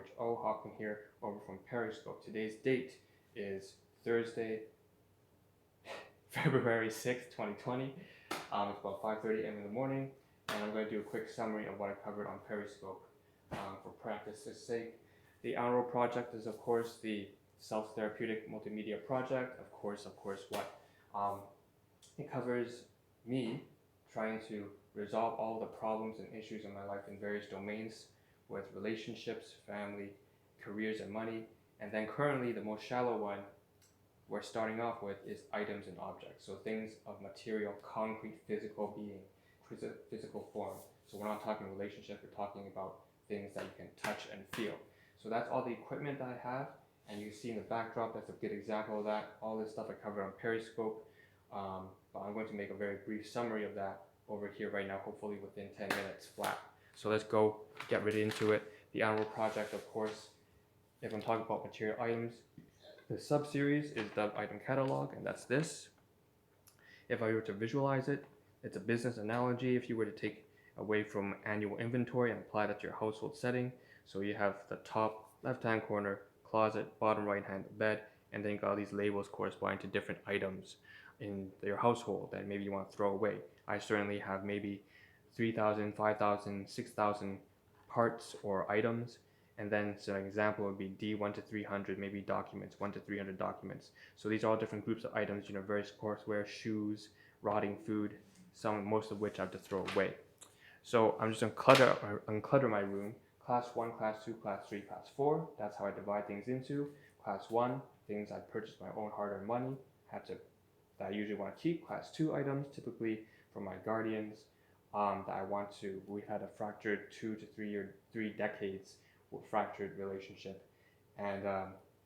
RHO hopping here over from Periscope. Today's date is Thursday, February 6th, 2020. It's about 5:30 a.m. in the morning, and I'm going to do a quick summary of what I covered on Periscope for practice's sake. The Annual project is, of course, the self-therapeutic multimedia project. Of course, what it covers me trying to resolve all the problems and issues in my life in various domains with relationships, family, careers, and money. And then currently, the most shallow one we're starting off with is items and objects. So things of material, concrete, physical being, physical form. So we're not talking relationship, we're talking about things that you can touch and feel. So that's all the equipment that I have. And you can see in the backdrop, that's a good example of that. All this stuff I covered on Periscope. But I'm going to make a very brief summary of that over here right now, hopefully within 10 minutes flat. So let's go get right into it. The Annual project, of course, if I'm talking about material items, the sub-series is the Item Catalogue, and that's this. If I were to visualize it, it's a business analogy. If you were to take away from annual inventory and apply that to your household setting, so you have the top left-hand corner, closet, bottom right-hand bed, and then you got all these labels corresponding to different items in your household that maybe you want to throw away. I certainly have maybe 3,000, 5,000, 6,000 parts or items. And then, so an example would be D1 to 300, maybe documents, 1 to 300 documents. So these are all different groups of items, various courseware, shoes, rotting food, most of which I have to throw away. So I'm just going to unclutter my room. Class 1, Class 2, Class 3, Class 4. That's how I divide things into. Class 1, things I purchased my own hard-earned money, that I usually want to keep. Class 2 items, typically from my guardians, that I want to. We've had a fractured 2 to 3 decades fractured relationship, and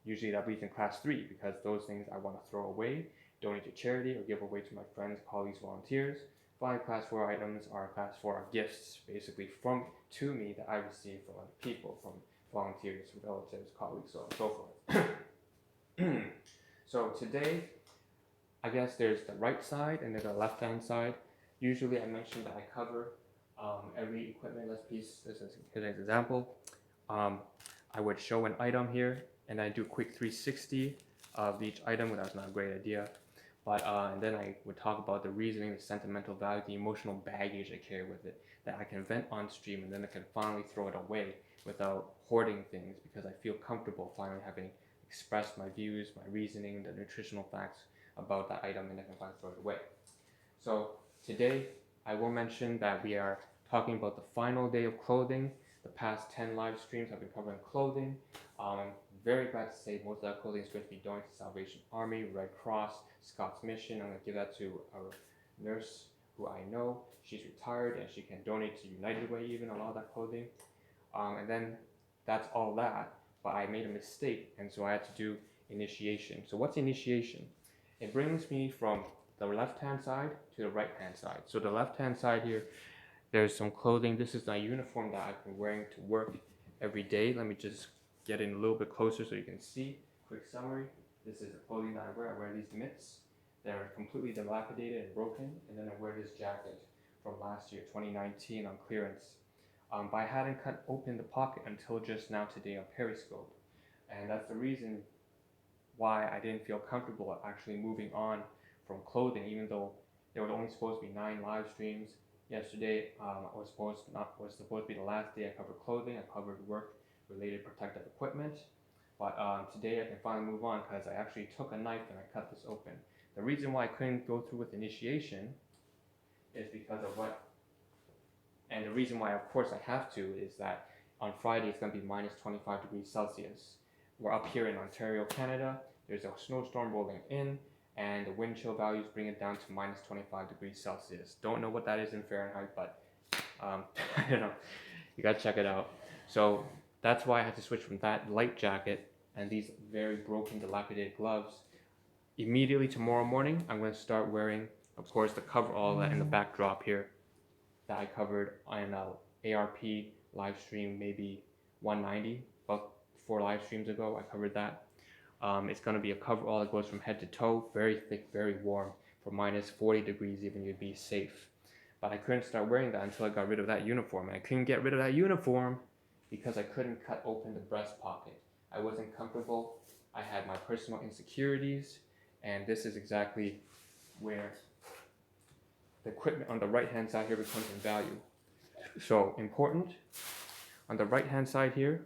usually that leads in Class 3 because those things I want to throw away, donate to charity, or give away to my friends, colleagues, volunteers. 5 Class 4 items are Class 4 are gifts, basically to me that I receive from other people, from volunteers, relatives, colleagues, so on and so forth. So today, I guess there's the right side and there's the left-hand side. Usually I mentioned that I cover every equipment. This is an example. I would show an item here and I do a quick 360 of each item. Well, that's not a great idea, but and then I would talk about the reasoning, the sentimental value, the emotional baggage I carry with it that I can vent on stream, and then I can finally throw it away without hoarding things because I feel comfortable finally having expressed my views, my reasoning, the nutritional facts about that item, and I can finally throw it away. So today I will mention that we are talking about the final day of clothing. The past 10 live streams have been covering clothing. I'm very glad to say most of that clothing is going to be donated to Salvation Army, Red Cross, Scots Mission. I'm going to give that to our nurse who I know. She's retired and she can donate to United Way even, a lot of that clothing. And then that's all that, but I made a mistake, and so I had to do initiation. So what's initiation? It brings me from the left-hand side to the right-hand side. So the left-hand side here, there's some clothing. This is my uniform that I've been wearing to work every day. Let me just get in a little bit closer so you can see. Quick summary. This is the clothing that I wear. I wear these mitts. They're completely dilapidated and broken. And then I wear this jacket from last year, 2019, on clearance. But I hadn't cut open the pocket until just now today on Periscope. And that's the reason why I didn't feel comfortable actually moving on from clothing, even though there was only supposed to be 9 live streams. Yesterday was supposed to be the last day I covered clothing. I covered work-related protective equipment. But today I can finally move on because I actually took a knife and I cut this open. The reason why I couldn't go through with initiation is because of and the reason why, of course, I have to is that on Friday it's going to be minus 25 degrees Celsius. We're up here in Ontario, Canada. There's a snowstorm rolling in, and the wind chill values bring it down to minus 25 degrees Celsius. Don't know what that is in Fahrenheit, but I don't know. You gotta check it out. So that's why I had to switch from that light jacket and these very broken, dilapidated gloves. Immediately tomorrow morning, I'm going to start wearing, of course, the coverall in the backdrop here that I covered on ARP live stream, maybe 190, about 4 live streams ago. I covered that. It's going to be a coverall that goes from head to toe, very thick, very warm. For minus 40 degrees even, you'd be safe. But I couldn't start wearing that until I got rid of that uniform. And I couldn't get rid of that uniform because I couldn't cut open the breast pocket. I wasn't comfortable. I had my personal insecurities, and this is exactly where the equipment on the right hand side here becomes in value. So important, on the right hand side here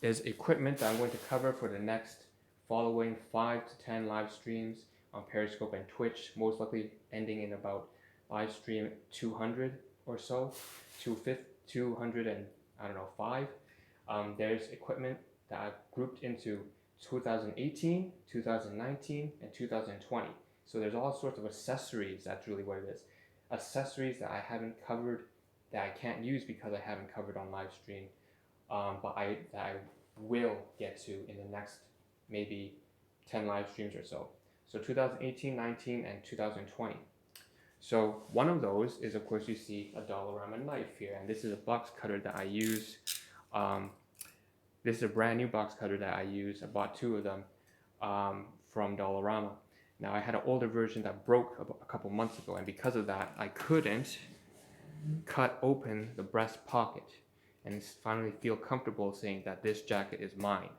is equipment that I'm going to cover for the next following 5 to 10 live streams on Periscope and Twitch, most likely ending in about live stream 200 or so, 200 and I don't know, 5. There's equipment that I've grouped into 2018, 2019, and 2020. So there's all sorts of accessories, that's really what it is. Accessories that I haven't covered, that I can't use because I haven't covered on live stream, but that I will get to in the next maybe 10 live streams or so. So 2018, 19, and 2020. So one of those is, of course, you see a Dollarama knife here, and this is a box cutter that I use. This is a brand new box cutter that I use. I bought 2 of them from Dollarama. Now I had an older version that broke a couple months ago, and because of that, I couldn't cut open the breast pocket and finally feel comfortable saying that this jacket is mine.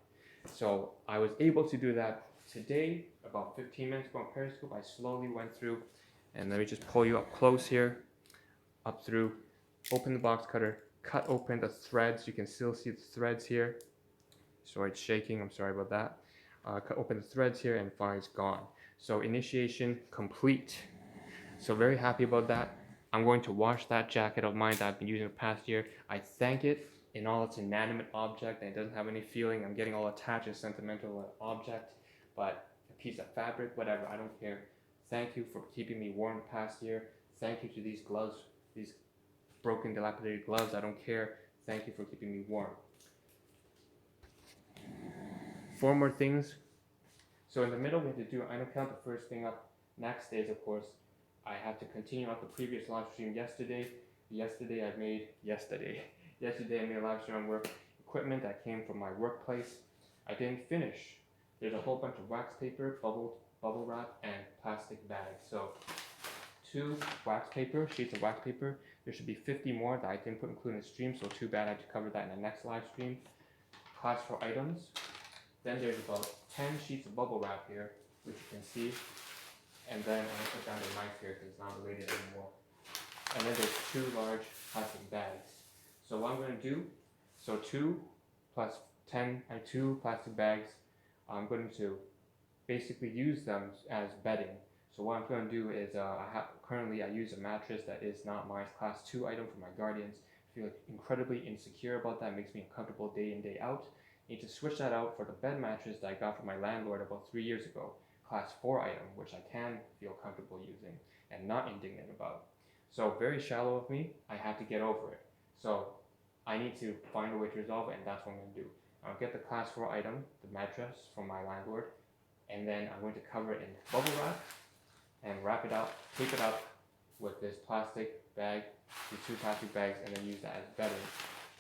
So I was able to do that today, about 15 minutes ago on Periscope. I slowly went through, and let me just pull you up close here, up through, open the box cutter, cut open the threads. You can still see the threads here. Sorry, it's shaking, I'm sorry about that. Cut open the threads here, and finally it's gone. So initiation complete. So very happy about that. I'm going to wash that jacket of mine that I've been using the past year. I thank it in all its inanimate object, and it doesn't have any feeling. I'm getting all attached and sentimental object, but a piece of fabric, whatever, I don't care. Thank you for keeping me warm the past year. Thank you to these gloves, these broken, dilapidated gloves, I don't care. Thank you for keeping me warm. 4 more things. So in the middle, we have to do an item count. The first thing up next is, of course, I have to continue out the previous live stream yesterday. Yesterday I made a live stream on work equipment that came from my workplace. I didn't finish. There's a whole bunch of wax paper, bubble wrap, and plastic bags. So 2 wax paper, sheets of wax paper. There should be 50 more that I didn't include in the stream, so too bad I have to cover that in the next live stream. Class 4 items. Then there's about 10 sheets of bubble wrap here, which you can see. And then I'm going to put down the knife here because it's not related anymore. And then there's 2 large plastic bags. So what I'm going to do, so 2 plus 10 and 2 plastic bags, I'm going to basically use them as bedding. So what I'm going to do is, currently I use a mattress that is not my class 2 item for my guardians. I feel incredibly insecure about that. It makes me uncomfortable day in, day out. I need to switch that out for the bed mattress that I got from my landlord about 3 years ago. Class 4 item, which I can feel comfortable using and not indignant about. So very shallow of me, I have to get over it. So I need to find a way to resolve it, and that's what I'm going to do. I'll get the class 4 item, the mattress from my landlord, and then I'm going to cover it in bubble wrap and wrap it up, tape it up with this plastic bag, these 2 plastic bags, and then use that as bedding.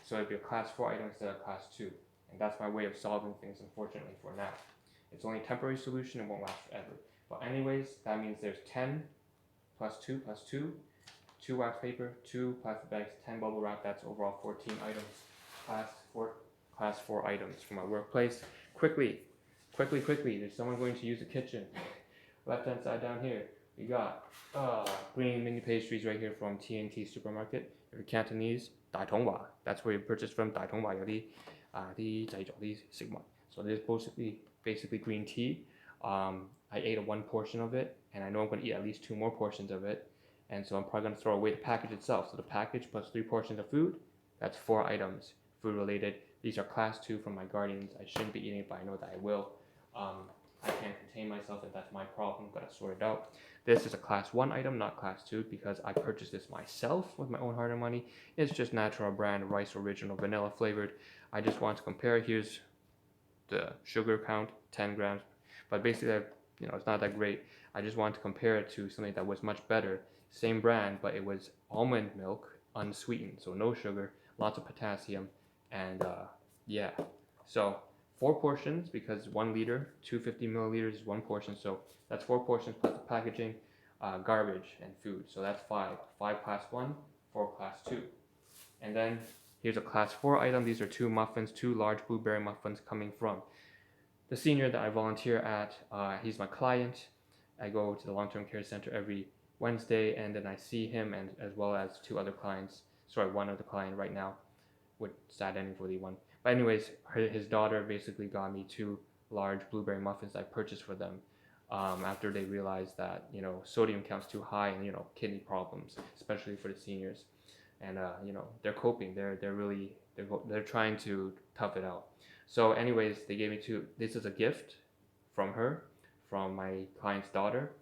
So it'll be a class 4 item instead of class 2. And that's my way of solving things, unfortunately, for now. It's only a temporary solution, it won't last forever. But anyways, that means there's 10 plus 2 plus 2, 2 wax paper, 2 plastic bags, 10 bubble wrap. That's overall 14 items. Class 4 items from my workplace. Quickly, there's someone going to use the kitchen. Left hand side down here, we got green mini pastries right here from TNT Supermarket. If you're Cantonese, Dai Tong Wa. That's where you purchase from. Dai Tong Wa 有啲製造啲食物. So this is basically green tea. I ate 1 portion of it, and I know I'm going to eat at least 2 more portions of it. And so I'm probably going to throw away the package itself. So the package plus 3 portions of food, that's 4 items, food related. These are class 2 from my guardians. I shouldn't be eating it, but I know that I will. I can't contain myself, and that's my problem. Gotta sort it out. This is a class 1 item, not class 2, because I purchased this myself with my own hard-earned money. It's just natural brand, rice original, vanilla flavored. I just want to compare. Here's the sugar count, 10 grams. But basically, it's not that great. I just want to compare it to something that was much better. Same brand, but it was almond milk, unsweetened, so no sugar, lots of potassium, and yeah. So 4 portions, because 1 liter, 250 milliliters is 1 portion, so that's 4 portions plus the packaging, garbage, and food. So that's 5. 5 class 1, 4 class 2. And then Here's a class 4 item. These are 2 muffins, 2 large blueberry muffins coming from the senior that I volunteer at. He's my client. I go to the long-term care center every Wednesday, and then I see him, and as well as 2 other clients. Sorry, 1 other client right now, with sad ending for the one. But anyways, his daughter basically got me 2 large blueberry muffins I purchased for them after they realized that, you know, sodium count's too high and, you know, kidney problems, especially for the seniors. And you know, they're coping. They're trying to tough it out. So anyways, they gave me 2. This is a gift from her, from my client's daughter,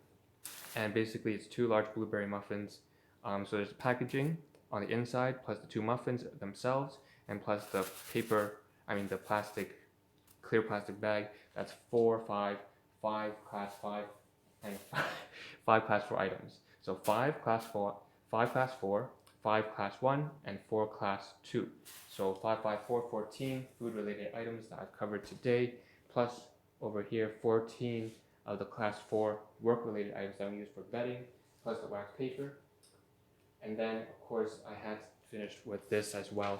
and basically it's 2 large blueberry muffins. So there's packaging on the inside, plus the 2 muffins themselves, and plus the the plastic, clear plastic bag. That's 4, 5 class 5, and 5 class 4 items. So 5 class 4, 5 class 4, 5 class 1, and 4 class 2. So 5, 5, 4, 14 food-related items that I've covered today, plus over here 14 of the class 4 work-related items that we use for bedding, plus the wax paper. And then, of course, I had finished with this as well.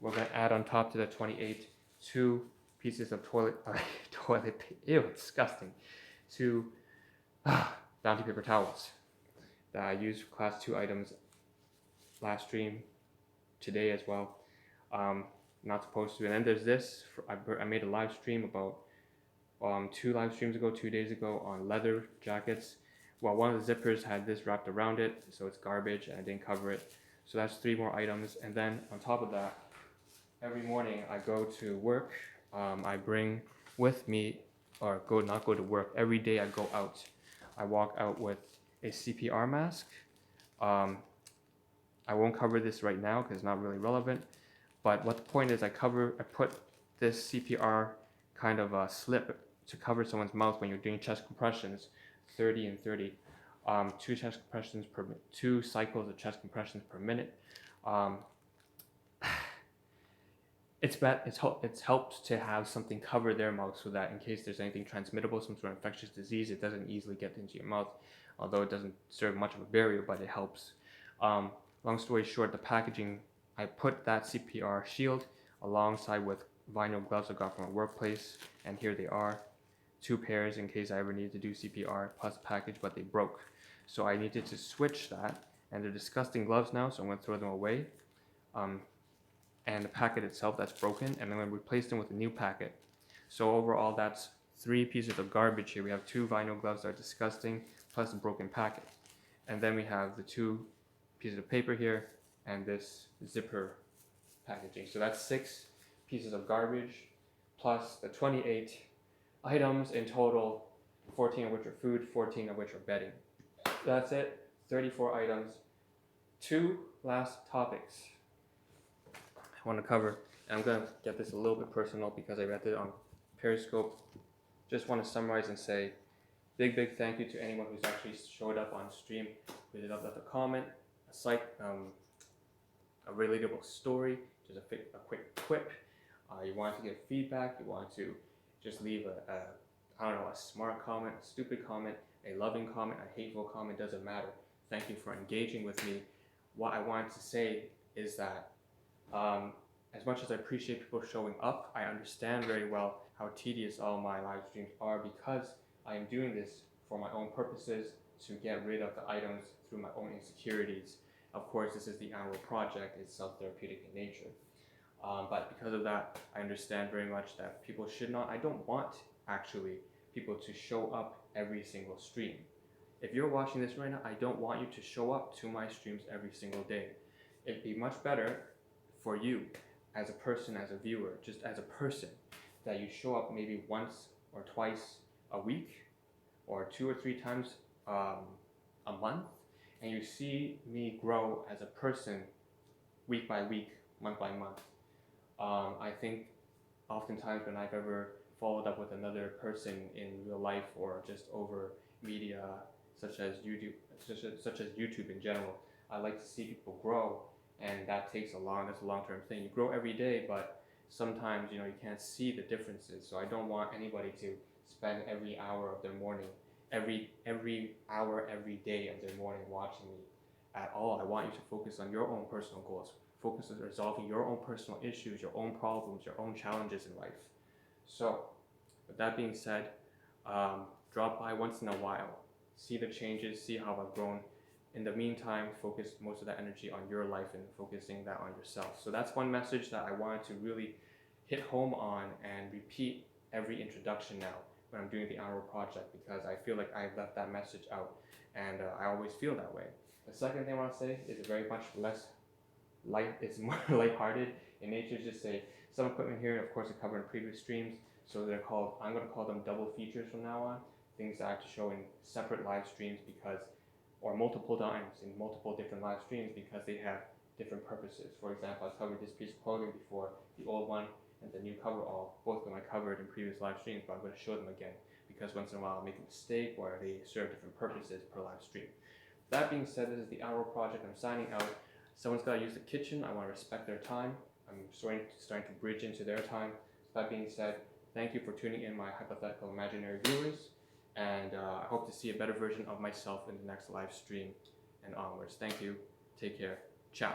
We're going to add on top to the 28 2 pieces of toilet paper. Ew, disgusting. 2 bounty paper towels that I used for class 2 items last stream, today as well. Not supposed to. And then there's this. I made a live stream about 2 live streams ago, 2 days ago, on leather jackets. Well, one of the zippers had this wrapped around it, so it's garbage and I didn't cover it. So that's 3 more items. And then on top of that, every morning I go to work. I bring with me, or not go to work. Every day I go out. I walk out with a CPR mask. I won't cover this right now because it's not really relevant. But what the point is, I put this CPR kind of a slip to cover someone's mouth when you're doing chest compressions, 30 and 30. 2 chest compressions 2 cycles of chest compressions per minute. It's helped to have something cover their mouth so that in case there's anything transmittable, some sort of infectious disease, it doesn't easily get into your mouth. Although it doesn't serve much of a barrier, but it helps. Long story short, the packaging, I put that CPR shield alongside with vinyl gloves I got from a workplace, and here they are, 2 pairs in case I ever needed to do CPR, plus package, but they broke. So I needed to switch that, and they're disgusting gloves now, so I'm going to throw them away. And the packet itself that's broken, and I'm going to replace them with a new packet. So overall, that's 3 pieces of garbage here. We have 2 vinyl gloves that are disgusting, plus a broken packet. And then we have the 2 pieces of paper here, and this zipper packaging. So that's 6 pieces of garbage, plus the 28 items in total, 14 of which are food, 14 of which are bedding. That's it, 34 items. 2 last topics I want to cover, and I'm going to get this a little bit personal because I read it on Periscope. Just want to summarize and say big thank you to anyone who's actually showed up on stream, who did left a comment, a relatable story, just a quick quip. You want to give feedback, you want to just leave a smart comment, a stupid comment, a loving comment, a hateful comment, doesn't matter. Thank you for engaging with me. What I wanted to say is that as much as I appreciate people showing up, I understand very well how tedious all my live streams are because I am doing this for my own purposes, to get rid of the items through my own insecurities. Of course, this is the annual project, it's self-therapeutic in nature. But because of that, I understand very much that people should not, I don't want actually people to show up every single stream. If you're watching this right now, I don't want you to show up to my streams every single day. It'd be much better for you as a person, as a viewer, just as a person, that you show up maybe once or twice a week, or 2 or 3 times a month, and you see me grow as a person week by week, month by month. I think oftentimes when I've ever followed up with another person in real life or just over media such as YouTube in general, I like to see people grow, and that's a long-term thing. You grow every day, but sometimes you can't see the differences. So I don't want anybody to spend every hour of their morning, every hour every day of their morning watching me at all. I want you to focus on your own personal goals. focus on resolving your own personal issues, your own problems, your own challenges in life. So, with that being said, drop by once in a while, see the changes, see how I've grown. In the meantime, focus most of that energy on your life and focusing that on yourself. So that's one message that I wanted to really hit home on and repeat every introduction now when I'm doing the annual project, because I feel like I left that message out, and I always feel that way. The second thing I want to say is very much less light. It's more lighthearted in nature. Just say some equipment here, of course, I covered in previous streams. So they're called, I'm going to call them double features from now on. Things that I have to show in separate live streams because, or multiple times in multiple different live streams because they have different purposes. For example, I covered this piece of clothing before, the old one and the new coverall. Both of them I covered in previous live streams, but I'm going to show them again because once in a while I make a mistake or they serve different purposes per live stream. That being said, this is the hour project. I'm signing out. Someone's got to use the kitchen. I want to respect their time. I'm starting to bridge into their time. So that being said, thank you for tuning in, my hypothetical imaginary viewers, and I hope to see a better version of myself in the next live stream and onwards. Thank you. Take care. Ciao.